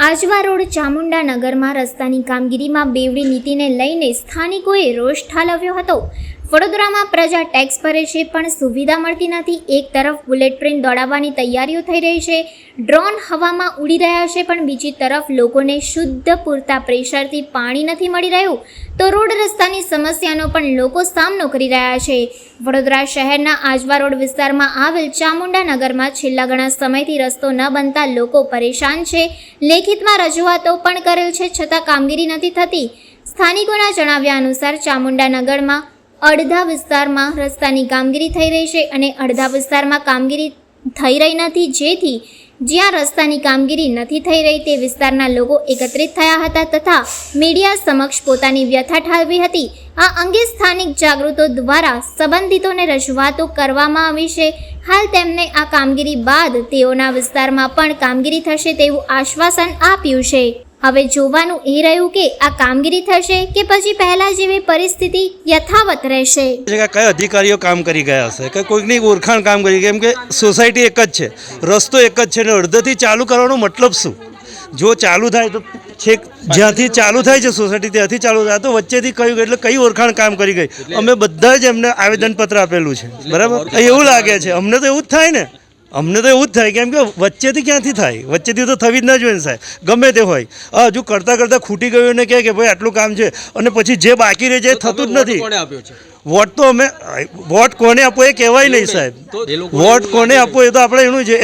Ajwa road Chamunda નગરમાં રસ્તાની કામગીરીમાં બેવડી નીતિને લઈને સ્થાનિકોએ રોષ ઠાલવ્યો હતો। વડોદરામાં પ્રજા ટેક્સ ભરે છે પણ સુવિધા મળતી નથી। એક તરફ બુલેટ ટ્રેન દોડાવવાની તૈયારીઓ થઈ રહી છે, ડ્રોન હવામાં ઉડી રહ્યા છે, પણ બીજી તરફ લોકોને શુદ્ધ પૂરતા પ્રેશરથી પાણી નથી મળી રહ્યું, તો રોડ રસ્તાની સમસ્યાનો પણ લોકો સામનો કરી રહ્યા છે। વડોદરા શહેરના આજવા રોડ વિસ્તારમાં આવેલ ચામુંડા નગરમાં છેલ્લા ઘણા સમયથી રસ્તો ન બનતા લોકો પરેશાન છે। લેખિતમાં રજૂઆતો પણ કરેલ છે, છતાં કામગીરી નથી થતી। સ્થાનિકોના જણાવ્યા અનુસાર ચામુંડા નગરમાં અડધા વિસ્તારમાં રસ્તાની કામગીરી થઈ રહી છે અને અડધા વિસ્તારમાં કામગીરી થઈ રહી નથી, જેથી જ્યાં રસ્તાની કામગીરી નથી થઈ રહી તે વિસ્તારના લોકો એકત્રિત થયા હતા તથા મીડિયા સમક્ષ પોતાની વ્યથા ઠાલવી હતી। આ અંગે સ્થાનિક જાગૃતો દ્વારા સંબંધિતોને રજૂઆતો કરવામાં આવી છે। હાલ તેમને આ કામગીરી બાદ તેઓના વિસ્તારમાં પણ કામગીરી થશે તેવું આશ્વાસન આપ્યું છે। હવે જોવાનું એ રહ્યું કે આ કામગીરી થશે કે પછી પહેલા જેવી પરિસ્થિતિ યથાવત રહેશે। કયા અધિકારીઓ કામ કરી ગયા હશે કે કોઈકની ઓળખાણ કામ કરી, કેમ કે સોસાયટી એક જ છે, રસ્તો એક જ છે ને અડધેથી ચાલુ કરવાનો મતલબ શું? જો ચાલુ થાય તો છેક જ્યાંથી ચાલુ થાય છે સોસાયટી ત્યાંથી ચાલુ થાય, તો વચ્ચેથી કયું એટલે કઈ ઓળખાણ કામ કરી ગઈ? અમે બધા જ એમને આવેદનપત્ર આપેલું છે, બરાબર? એવું લાગે છે, અમને તો એવું જ થાય ને, અમને તો એવું જ થાય, કેમ કે વચ્ચેથી ક્યાંથી થાય? વચ્ચેથી તો થવી જ ના જોઈએ ને સાહેબ, ગમે તે હોય। હજુ કરતાં કરતાં ખૂટી ગયું ને કહે કે ભાઈ આટલું કામ છે, અને પછી જે બાકી રહે છે એ થતું જ નથી। વોટ તો અમે વોટ કોને આપવો એ કહેવાય નહીં સાહેબ, વોટ કોને આપવો એ તો આપણે એનું છે,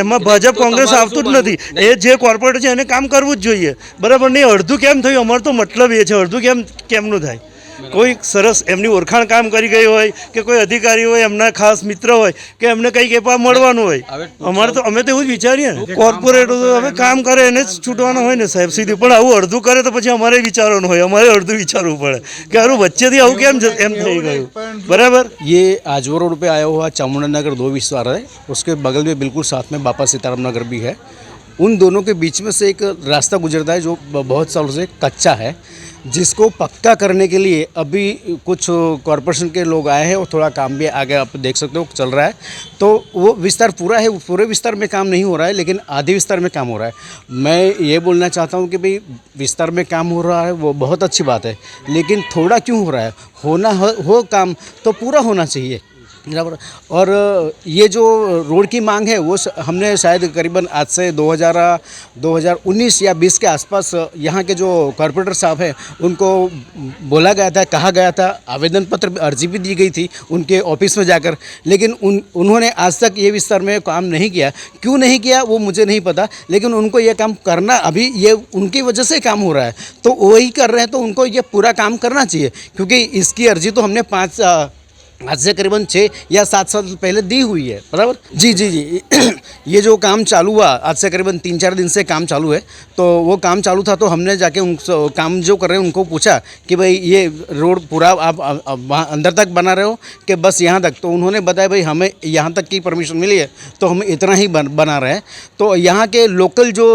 એમાં ભાજપ કોંગ્રેસ આવતું જ નથી। એ જે કોર્પોરેટર છે એને કામ કરવું જ જોઈએ, બરાબર? નહીં અડધું કેમ થયું? અમારો તો મતલબ એ છે, અડધું કેમનું થાય? કોઈ સરસ એમની ઓળખાણ કામ કરી ગઈ હોય કે કોઈ અધિકારી હોય, એમના ખાસ મિત્ર હોય કે એમને કંઈક એવા મળવાનું હોય, અમારે તો અમે તો એવું જ વિચારીએ ને। કોર્પોરેટર તો હવે કામ કરે એને જ છૂટવાનું હોય ને સાહેબ સીધું, પણ આવું અડધું કરે તો પછી અમારે વિચારવાનું હોય, અમારે અડધું વિચારવું પડે કે આવું વચ્ચેથી આવું કેમ એમ થઈ ગયું, બરાબર? ये आजवा रोड पे आया हुआ चामुंडा नगर 2 विस्तार है, उसके बगल में बिल्कुल साथ में बापा सीताराम नगर भी है। उन दोनों के बीच में से एक रास्ता गुजरता है जो बहुत सालों से कच्चा है, जिसको पक्का करने के लिए अभी कुछ कॉरपोरेशन के लोग आए हैं और थोड़ा काम भी आगे आप देख सकते हो चल रहा है। तो वो विस्तार पूरा है, पूरे विस्तार में काम नहीं हो रहा है, लेकिन आधे विस्तार में काम हो रहा है। मैं ये बोलना चाहता हूँ कि भाई विस्तार में काम हो रहा है वो बहुत अच्छी बात है, लेकिन थोड़ा क्यों हो रहा है? होना हो काम तो पूरा होना चाहिए, बराबर। और ये जो रोड की मांग है वो हमने शायद करीबन आज से 2019 या 20 के आसपास यहाँ के जो कॉर्पोरेटर साहब हैं उनको बोला गया था, कहा गया था, आवेदन पत्र अर्जी भी दी गई थी उनके ऑफिस में जाकर, लेकिन उन्होंने आज तक ये विस्तार में काम नहीं किया। क्यों नहीं किया वो मुझे नहीं पता, लेकिन उनको ये काम करना, अभी ये उनकी वजह से काम हो रहा है तो वही कर रहे हैं, तो उनको ये पूरा काम करना चाहिए, क्योंकि इसकी अर्जी तो हमने आज से करीबन 6 या 7 साल पहले दी हुई है, बराबर? जी जी जी ये जो काम चालू हुआ आज से करीबन 3-4 दिन से काम चालू है, तो वो काम चालू था तो हमने जाके उन काम जो कर रहे हैं उनको पूछा कि भाई ये रोड पूरा आप अंदर तक बना रहे हो कि बस यहाँ तक? तो उन्होंने बताया भाई हमें यहाँ तक की परमिशन मिली है तो हम इतना ही बना रहे हैं। तो यहाँ के लोकल जो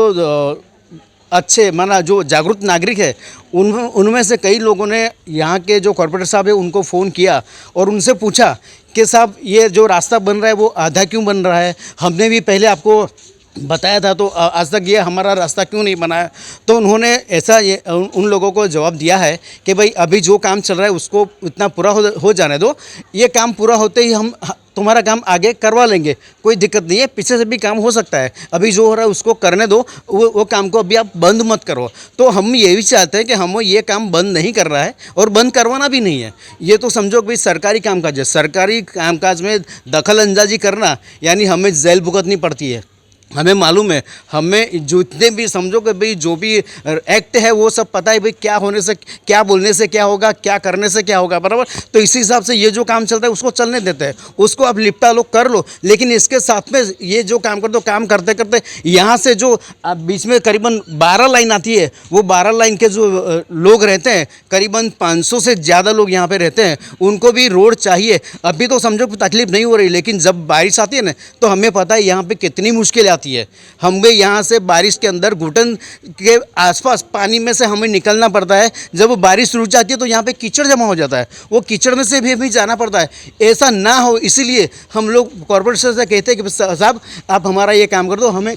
अच्छे माना जो जागरूक नागरिक है उनमें से कई लोगों ने यहाँ के जो कॉर्पोरेटर साहब है उनको फ़ोन किया और उनसे पूछा कि साहब ये जो रास्ता बन रहा है वो आधा क्यों बन रहा है? हमने भी पहले आपको बताया था तो आज तक ये हमारा रास्ता क्यों नहीं बना है? तो उन्होंने ऐसा उन लोगों को जवाब दिया है कि भाई अभी जो काम चल रहा है उसको इतना पूरा हो जाने दो, ये काम पूरा होते ही हम तुम्हारा काम आगे करवा लेंगे, कोई दिक्कत नहीं है, पीछे से भी काम हो सकता है, अभी जो हो रहा है उसको करने दो, वो काम को अभी आप बंद मत करो। तो हम ये भी चाहते हैं कि हम ये काम बंद नहीं कर रहा है और बंद करवाना भी नहीं है। ये तो समझो कि भाई सरकारी कामकाज है, सरकारी कामकाज में दखल अंदाजी करना यानी हमें जेल भुगतनी पड़ती है। हमें मालूम है, हमें जितने भी समझो कि भाई जो भी एक्ट है वो सब पता है भाई क्या होने से क्या बोलने से क्या होगा, क्या करने से क्या होगा, बराबर? तो इसी हिसाब से ये जो काम चलता है उसको चलने देते हैं, उसको आप लिपटा लो कर लो, लेकिन इसके साथ में ये जो काम कर दो, काम करते करते यहाँ से जो बीच में करीबन 12 लाइन आती है, वो 12 लाइन के जो लोग रहते हैं करीबन 500 से ज़्यादा लोग यहाँ पर रहते हैं, उनको भी रोड चाहिए। अभी तो समझो तकलीफ नहीं हो रही, लेकिन जब बारिश आती है ना तो हमें पता है यहाँ पर कितनी मुश्किल आती है, हमें यहाँ से बारिश के अंदर घुटन के आसपास पानी में से हमें निकलना पड़ता है। जब बारिश रुक जाती है तो यहाँ पे कीचड़ जमा हो जाता है, वो कीचड़ में से भी हमें जाना पड़ता है। ऐसा ना हो इसीलिए हम लोग कॉर्पोरेशन से कहते हैं कि साहब आप हमारा ये काम कर दो, हमें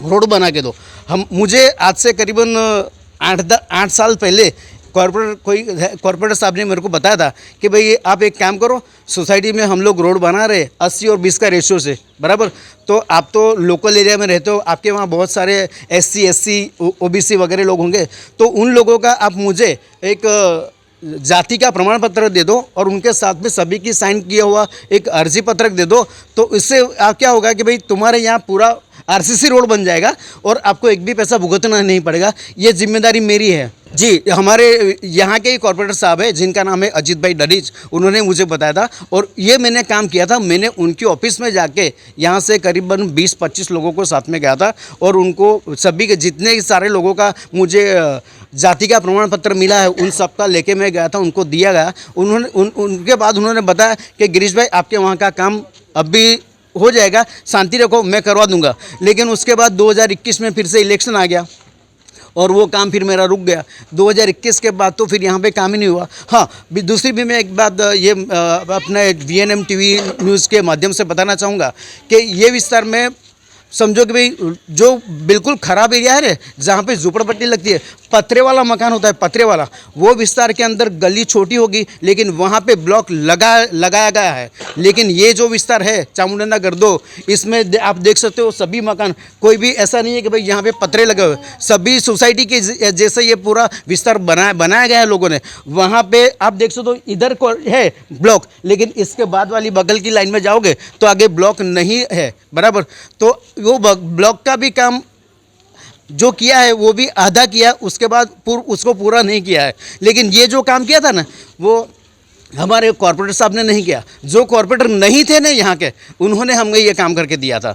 रोड बना के दो। मुझे आज से करीबन 8 साल पहले कॉर्पोरेटर साहब ने मेरे को बताया था कि भाई आप एक काम करो, सोसाइटी में हम लोग रोड बना रहे 80 और 20 का रेशियो से, बराबर। तो आप तो लोकल एरिया में रहते हो, आपके वहाँ बहुत सारे SC OBC वगैरह लोग होंगे, तो उन लोगों का आप मुझे एक जाति का प्रमाण पत्र दे दो और उनके साथ में सभी की साइन किया हुआ एक अर्जी पत्रक दे दो। तो इससे क्या होगा कि भाई तुम्हारे यहाँ पूरा RCC रोड बन जाएगा और आपको एक भी पैसा भुगतना नहीं पड़ेगा। ये जिम्मेदारी मेरी है जी। हमारे यहाँ के ही कॉर्पोरेटर साहब है जिनका नाम है अजीत भाई डरीच, उन्होंने मुझे बताया था और ये मैंने काम किया था। मैंने उनकी ऑफिस में जाके यहाँ से करीबन 20-25 लोगों को साथ में गया था और उनको सभी के जितने सारे लोगों का मुझे जाति का प्रमाण पत्र मिला है उन सब का लेके मैं गया था, उनको दिया गया। उनके बाद उन्होंने बताया कि गिरीश भाई आपके वहाँ का काम अभी हो जाएगा, शांति रखो, मैं करवा दूंगा। लेकिन उसके बाद 2021 में फिर से इलेक्शन आ गया और वो काम फिर मेरा रुक गया। 2021 के बाद तो फिर यहाँ पे काम ही नहीं हुआ। हाँ, दूसरी भी मैं एक बात ये अपने VNM TV न्यूज़ के माध्यम से बताना चाहूँगा कि ये विस्तार में समझो कि भाई जो बिल्कुल ख़राब एरिया है ना, जहाँ पे झुपड़पट्टी लगती है, पतरे वाला मकान होता है, पतरे वाला, वो विस्तार के अंदर गली छोटी होगी लेकिन वहाँ पे ब्लॉक लगाया गया है। लेकिन ये जो विस्तार है चामुंडा नगर 2, इसमें आप देख सकते हो सभी मकान, कोई भी ऐसा नहीं है कि भाई यहाँ पे पतरे लगे हुए, सभी सोसाइटी के जैसे ये पूरा विस्तार बनाया गया है लोगों ने। वहाँ पे आप देख सकते हो इधर है ब्लॉक, लेकिन इसके बाद वाली बगल की लाइन में जाओगे तो आगे ब्लॉक नहीं है, बराबर। तो वो ब्लॉक का भी काम जो किया है वो भी आधा किया, उसके बाद उसको पूरा नहीं किया है। लेकिन ये जो काम किया था ना, वो हमारे कॉर्पोरेटर साहब ने नहीं किया। जो कॉर्पोरेटर नहीं थे ना यहाँ के, उन्होंने हमें ये काम करके दिया था।